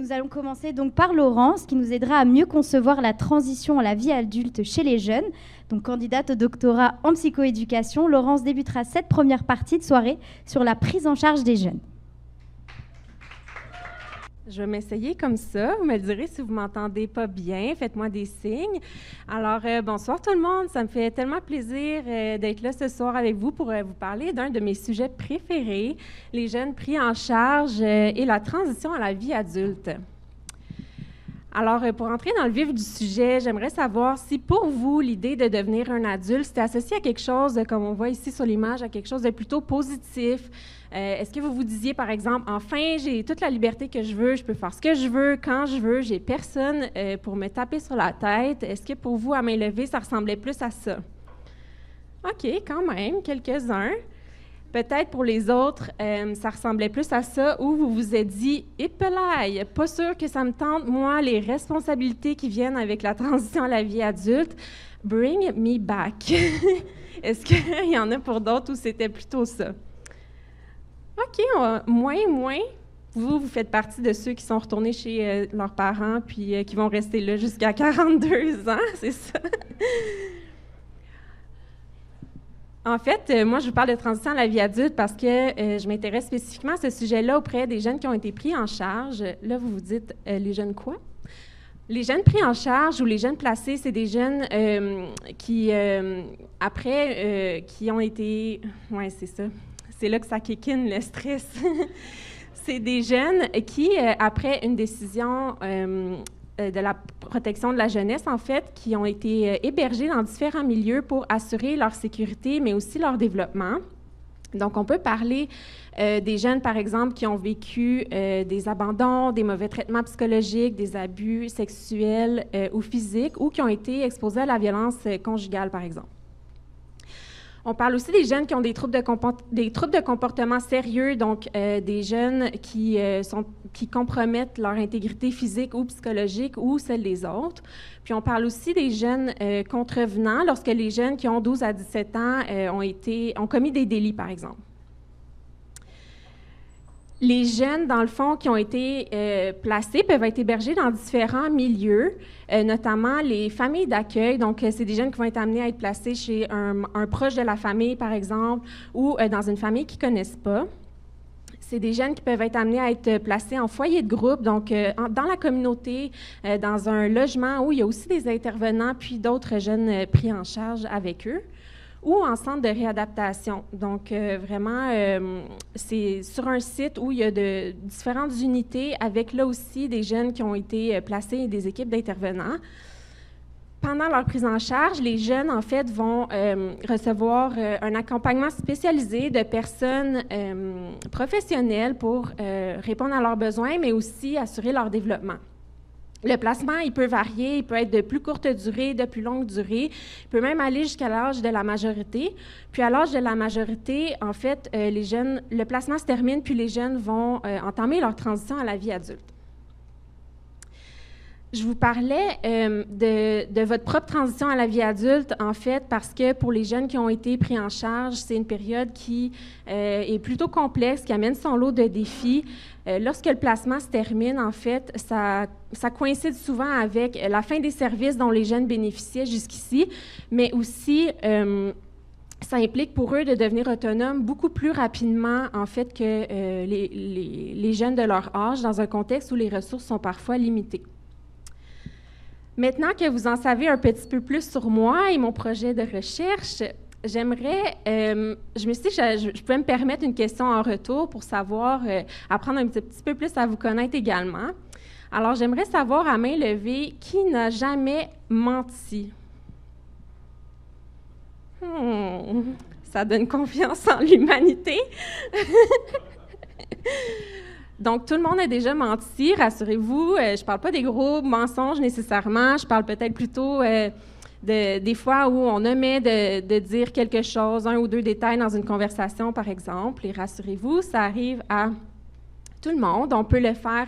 Nous allons commencer donc par Laurence, qui nous aidera à mieux concevoir la transition à la vie adulte chez les jeunes. Donc, candidate au doctorat en psychoéducation, Laurence débutera cette première partie de soirée sur la prise en charge des jeunes. Je vais m'essayer comme ça. Vous me direz si vous m'entendez pas bien. Faites-moi des signes. Alors, bonsoir tout le monde. Ça me fait tellement plaisir d'être là ce soir avec vous pour vous parler d'un de mes sujets préférés, les jeunes pris en charge et la transition à la vie adulte. Alors, pour entrer dans le vif du sujet, j'aimerais savoir si pour vous, l'idée de devenir un adulte, c'était associé à quelque chose, comme on voit ici sur l'image, à quelque chose de plutôt positif. Est-ce que vous vous disiez, par exemple, enfin, j'ai toute la liberté que je veux, je peux faire ce que je veux, quand je veux, j'ai personne pour me taper sur la tête. Est-ce que pour vous, à main levée, ça ressemblait plus à ça? OK, quand même, quelques-uns. Peut-être pour les autres, ça ressemblait plus à ça, où vous vous êtes dit « Épelaille, pas sûr que ça me tente, moi, les responsabilités qui viennent avec la transition à la vie adulte, bring me back. » Est-ce qu'il y en a pour d'autres où c'était plutôt ça? OK, moins. Vous faites partie de ceux qui sont retournés chez leurs parents puis qui vont rester là jusqu'à 42 ans, c'est ça? En fait, moi, je vous parle de transition à la vie adulte parce que je m'intéresse spécifiquement à ce sujet-là auprès des jeunes qui ont été pris en charge. Là, vous vous dites, les jeunes quoi? Les jeunes pris en charge ou les jeunes placés, c'est des jeunes qui ont été... Oui, c'est ça. C'est là que ça kick in, le stress. C'est des jeunes qui, après une décision de la protection de la jeunesse, en fait, qui ont été hébergés dans différents milieux pour assurer leur sécurité, mais aussi leur développement. Donc, on peut parler des jeunes, par exemple, qui ont vécu des abandons, des mauvais traitements psychologiques, des abus sexuels ou physiques, ou qui ont été exposés à la violence conjugale, par exemple. On parle aussi des jeunes qui ont des troubles de comportement sérieux, donc des jeunes qui compromettent leur intégrité physique ou psychologique ou celle des autres. Puis on parle aussi des jeunes contrevenants, lorsque les jeunes qui ont 12 à 17 ans ont commis des délits, par exemple. Les jeunes, dans le fond, qui ont été placés peuvent être hébergés dans différents milieux, notamment les familles d'accueil. Donc, c'est des jeunes qui vont être amenés à être placés chez un proche de la famille, par exemple, ou dans une famille qu'ils ne connaissent pas. C'est des jeunes qui peuvent être amenés à être placés en foyer de groupe, donc dans la communauté, dans un logement où il y a aussi des intervenants, puis d'autres jeunes pris en charge avec eux, ou en centre de réadaptation. Donc, vraiment, c'est sur un site où il y a de différentes unités avec là aussi des jeunes qui ont été placés et des équipes d'intervenants. Pendant leur prise en charge, les jeunes, en fait, vont recevoir un accompagnement spécialisé de personnes professionnelles pour répondre à leurs besoins, mais aussi assurer leur développement. Le placement, il peut varier, il peut être de plus courte durée, de plus longue durée, il peut même aller jusqu'à l'âge de la majorité. Puis à l'âge de la majorité, en fait, le placement se termine, puis les jeunes vont entamer leur transition à la vie adulte. Je vous parlais de votre propre transition à la vie adulte, en fait, parce que pour les jeunes qui ont été pris en charge, c'est une période qui est plutôt complexe, qui amène son lot de défis. Lorsque le placement se termine, en fait, ça coïncide souvent avec la fin des services dont les jeunes bénéficiaient jusqu'ici, mais aussi ça implique pour eux de devenir autonomes beaucoup plus rapidement, en fait, que les jeunes de leur âge, dans un contexte où les ressources sont parfois limitées. Maintenant que vous en savez un petit peu plus sur moi et mon projet de recherche, j'aimerais, je me suis dit que je pouvais me permettre une question en retour pour savoir, apprendre un petit peu plus à vous connaître également. Alors, j'aimerais savoir à main levée, qui n'a jamais menti? Ça donne confiance en l'humanité. Donc, tout le monde a déjà menti, rassurez-vous. Je ne parle pas des gros mensonges nécessairement. Je parle peut-être plutôt des fois où on omet de dire quelque chose, un ou deux détails dans une conversation, par exemple. Et rassurez-vous, ça arrive à tout le monde. On peut le faire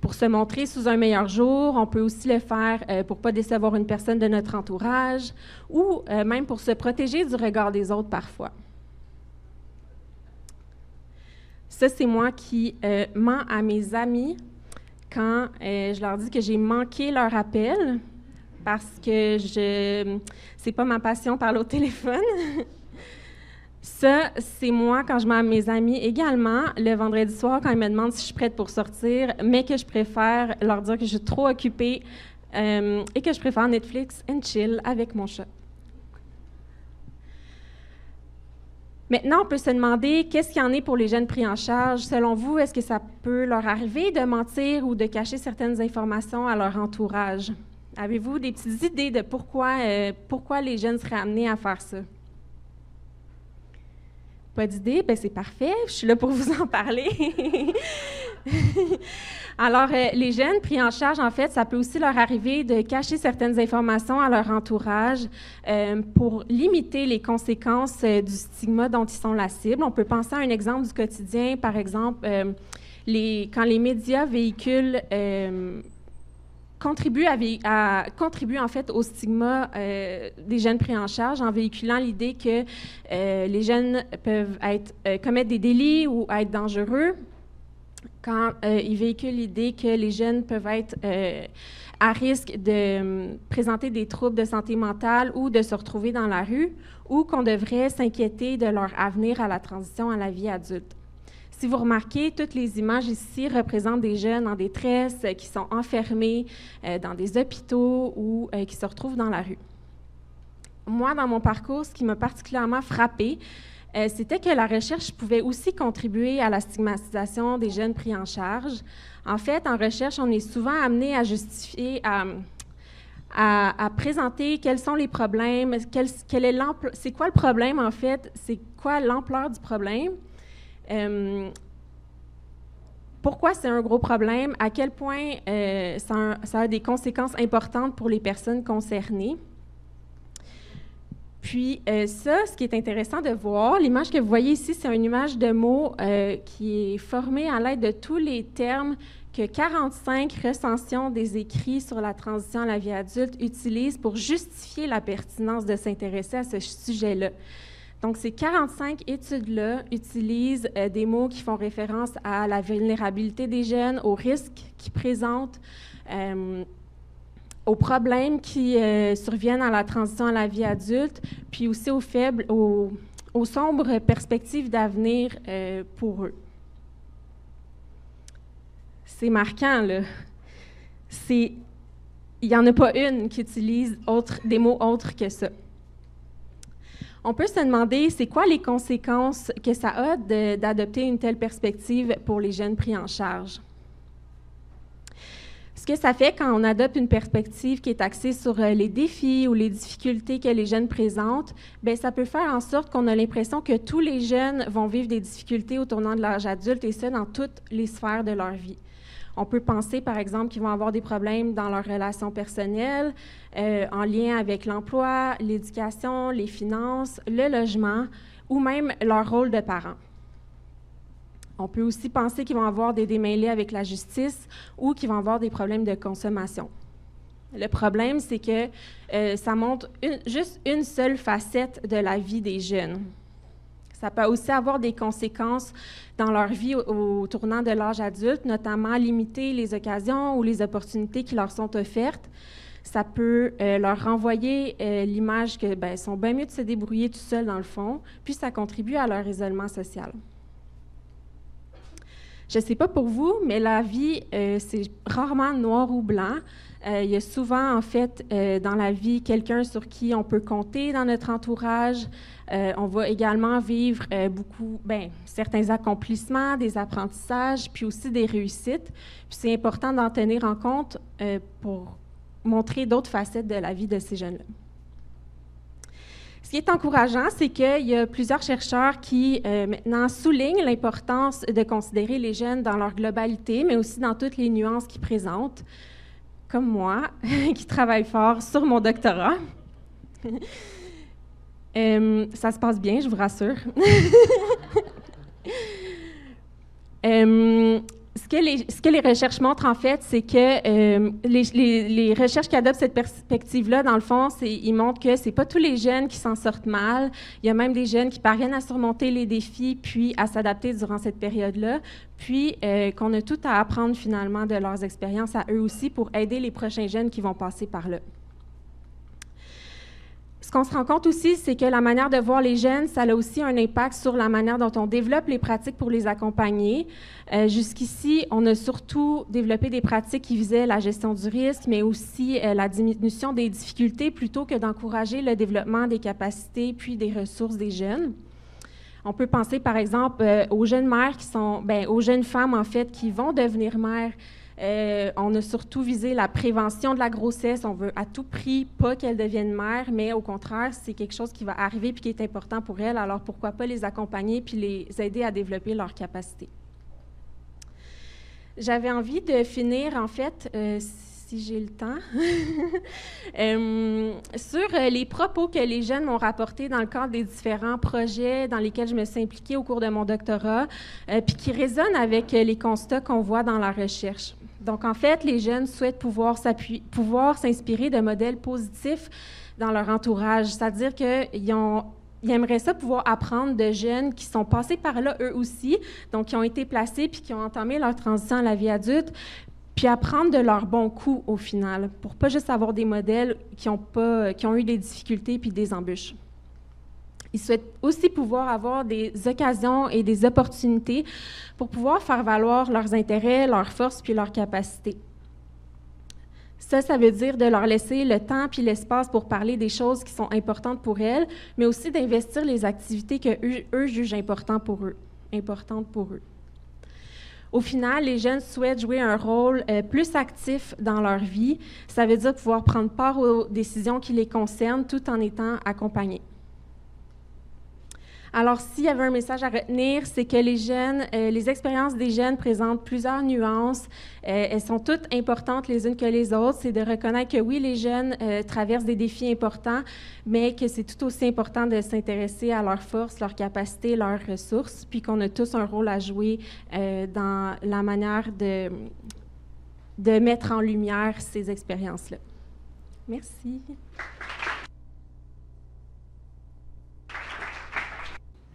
pour se montrer sous un meilleur jour. On peut aussi le faire pour ne pas décevoir une personne de notre entourage ou même pour se protéger du regard des autres parfois. Ça, c'est moi qui mens à mes amis quand je leur dis que j'ai manqué leur appel parce que c'est pas ma passion parler au téléphone. Ça, c'est moi quand je mets à mes amis également, le vendredi soir, quand ils me demandent si je suis prête pour sortir, mais que je préfère leur dire que je suis trop occupée et que je préfère Netflix and chill avec mon chat. Maintenant, on peut se demander qu'est-ce qu'il y en est pour les jeunes pris en charge. Selon vous, est-ce que ça peut leur arriver de mentir ou de cacher certaines informations à leur entourage? Avez-vous des petites idées de pourquoi les jeunes seraient amenés à faire ça? Pas d'idée? Bien, c'est parfait. Je suis là pour vous en parler. Alors, les jeunes pris en charge, en fait, ça peut aussi leur arriver de cacher certaines informations à leur entourage pour limiter les conséquences du stigma dont ils sont la cible. On peut penser à un exemple du quotidien, par exemple, quand les médias véhiculent contribuent en fait au stigma des jeunes pris en charge en véhiculant l'idée que les jeunes peuvent commettre des délits ou être dangereux. Quand ils véhiculent l'idée que les jeunes peuvent être à risque de présenter des troubles de santé mentale ou de se retrouver dans la rue, ou qu'on devrait s'inquiéter de leur avenir à la transition à la vie adulte. Si vous remarquez, toutes les images ici représentent des jeunes en détresse qui sont enfermés dans des hôpitaux ou qui se retrouvent dans la rue. Moi, dans mon parcours, ce qui m'a particulièrement frappée, c'était que la recherche pouvait aussi contribuer à la stigmatisation des jeunes pris en charge. En fait, en recherche, on est souvent amené à justifier, à présenter quels sont les problèmes, c'est quoi le problème en fait, c'est quoi l'ampleur du problème, pourquoi c'est un gros problème, à quel point ça a des conséquences importantes pour les personnes concernées. Puis ce qui est intéressant de voir, l'image que vous voyez ici, c'est une image de mots qui est formée à l'aide de tous les termes que 45 recensions des écrits sur la transition à la vie adulte utilisent pour justifier la pertinence de s'intéresser à ce sujet-là. Donc, ces 45 études-là utilisent des mots qui font référence à la vulnérabilité des jeunes, aux risques qu'ils présentent, aux problèmes qui surviennent à la transition à la vie adulte, puis aussi aux sombres perspectives d'avenir pour eux. C'est marquant, là. Il n'y en a pas une qui utilise des mots autres que ça. On peut se demander, c'est quoi les conséquences que ça a d'adopter une telle perspective pour les jeunes pris en charge? Ce que ça fait quand on adopte une perspective qui est axée sur les défis ou les difficultés que les jeunes présentent, bien, ça peut faire en sorte qu'on a l'impression que tous les jeunes vont vivre des difficultés au tournant de l'âge adulte, et ça dans toutes les sphères de leur vie. On peut penser, par exemple, qu'ils vont avoir des problèmes dans leurs relations personnelles, en lien avec l'emploi, l'éducation, les finances, le logement, ou même leur rôle de parents. On peut aussi penser qu'ils vont avoir des démêlés avec la justice ou qu'ils vont avoir des problèmes de consommation. Le problème, c'est que ça montre juste une seule facette de la vie des jeunes. Ça peut aussi avoir des conséquences dans leur vie au tournant de l'âge adulte, notamment limiter les occasions ou les opportunités qui leur sont offertes. Ça peut leur renvoyer l'image que sont bien mieux de se débrouiller tout seuls dans le fond, puis ça contribue à leur isolement social. Je ne sais pas pour vous, mais la vie, c'est rarement noir ou blanc. Il y a souvent, en fait, dans la vie, quelqu'un sur qui on peut compter dans notre entourage. On va également vivre certains accomplissements, des apprentissages, puis aussi des réussites. Puis c'est important d'en tenir en compte pour montrer d'autres facettes de la vie de ces jeunes-là. Ce qui est encourageant, c'est qu'il y a plusieurs chercheurs qui maintenant soulignent l'importance de considérer les jeunes dans leur globalité, mais aussi dans toutes les nuances qu'ils présentent, comme moi, qui travaille fort sur mon doctorat. Ça se passe bien, je vous rassure. Ce ce que les recherches montrent, en fait, c'est que les recherches qui adoptent cette perspective-là, dans le fond, ils montrent que c'est pas tous les jeunes qui s'en sortent mal. Il y a même des jeunes qui parviennent à surmonter les défis puis à s'adapter durant cette période-là, puis qu'on a tout à apprendre, finalement, de leurs expériences à eux aussi pour aider les prochains jeunes qui vont passer par là. Ce qu'on se rend compte aussi, c'est que la manière de voir les jeunes, ça a aussi un impact sur la manière dont on développe les pratiques pour les accompagner. Jusqu'ici, on a surtout développé des pratiques qui visaient la gestion du risque, mais aussi la diminution des difficultés plutôt que d'encourager le développement des capacités puis des ressources des jeunes. On peut penser, par exemple, aux jeunes mères aux jeunes femmes, en fait, qui vont devenir mères. On a surtout visé la prévention de la grossesse. On veut à tout prix pas qu'elles deviennent mères, mais au contraire, c'est quelque chose qui va arriver puis qui est important pour elles. Alors, pourquoi pas les accompagner puis les aider à développer leurs capacités. J'avais envie de finir, en fait, si j'ai le temps, sur les propos que les jeunes m'ont rapportés dans le cadre des différents projets dans lesquels je me suis impliquée au cours de mon doctorat, puis qui résonnent avec les constats qu'on voit dans la recherche. Donc, en fait, les jeunes souhaitent pouvoir s'inspirer de modèles positifs dans leur entourage, c'est-à-dire qu'ils aimeraient ça pouvoir apprendre de jeunes qui sont passés par là eux aussi, donc qui ont été placés puis qui ont entamé leur transition à la vie adulte, puis apprendre de leurs bons coups au final, pour pas juste avoir des modèles qui ont eu des difficultés puis des embûches. Ils souhaitent aussi pouvoir avoir des occasions et des opportunités pour pouvoir faire valoir leurs intérêts, leurs forces puis leurs capacités. Ça veut dire de leur laisser le temps puis l'espace pour parler des choses qui sont importantes pour elles, mais aussi d'investir les activités qu'eux jugent importantes pour eux. Au final, les jeunes souhaitent jouer un rôle plus actif dans leur vie. Ça veut dire pouvoir prendre part aux décisions qui les concernent tout en étant accompagnés. Alors, s'il y avait un message à retenir, c'est que les expériences des jeunes présentent plusieurs nuances. Elles sont toutes importantes les unes que les autres. C'est de reconnaître que oui, les jeunes traversent des défis importants, mais que c'est tout aussi important de s'intéresser à leurs forces, leurs capacités, leurs ressources, puis qu'on a tous un rôle à jouer dans la manière de mettre en lumière ces expériences-là. Merci.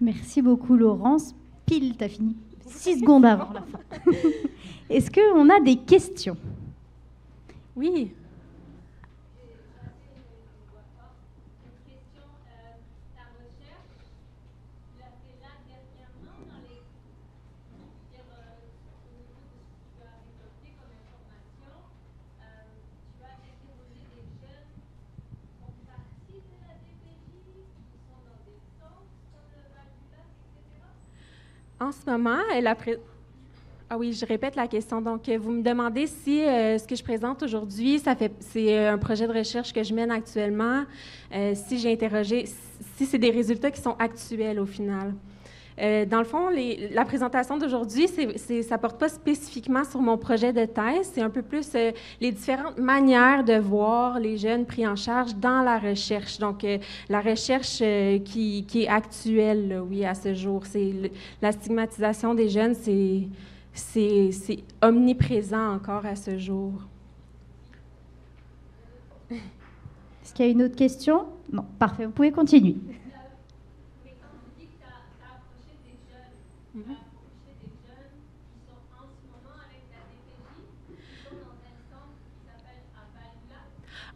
Merci beaucoup, Laurence. Pile, tu as fini 6 secondes avant la fin. Est-ce qu'on a des questions? Oui. En ce moment, Ah oui, je répète la question. Donc, vous me demandez si ce que je présente aujourd'hui, c'est un projet de recherche que je mène actuellement, si c'est des résultats qui sont actuels au final. Dans le fond, la présentation d'aujourd'hui, ça porte pas spécifiquement sur mon projet de thèse, c'est un peu plus les différentes manières de voir les jeunes pris en charge dans la recherche. Donc, la recherche qui est actuelle, là, oui, à ce jour. La stigmatisation des jeunes, c'est omniprésent encore à ce jour. Est-ce qu'il y a une autre question? Non, parfait, vous pouvez continuer. Mm-hmm.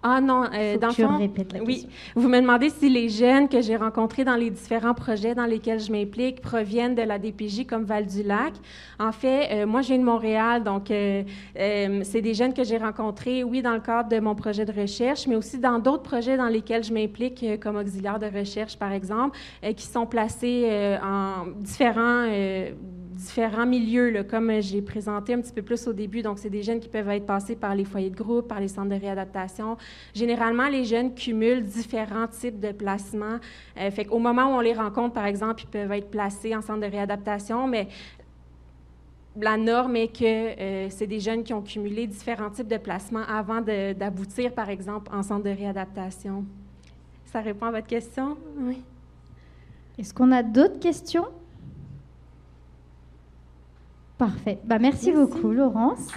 Ah non, dans le fond, oui, vous me demandez si les jeunes que j'ai rencontrés dans les différents projets dans lesquels je m'implique proviennent de la DPJ comme Val-du-Lac. En fait, moi, je viens de Montréal, donc c'est des jeunes que j'ai rencontrés, oui, dans le cadre de mon projet de recherche, mais aussi dans d'autres projets dans lesquels je m'implique comme auxiliaire de recherche, par exemple, qui sont placés en différents milieux, là, comme j'ai présenté un petit peu plus au début. Donc, c'est des jeunes qui peuvent être passés par les foyers de groupe, par les centres de réadaptation. Généralement, les jeunes cumulent différents types de placements. Fait qu'au moment où on les rencontre, par exemple, ils peuvent être placés en centre de réadaptation, mais la norme est que c'est des jeunes qui ont cumulé différents types de placements avant d'aboutir, par exemple, en centre de réadaptation. Ça répond à votre question? Oui. Est-ce qu'on a d'autres questions? Parfait. Merci beaucoup, Laurence.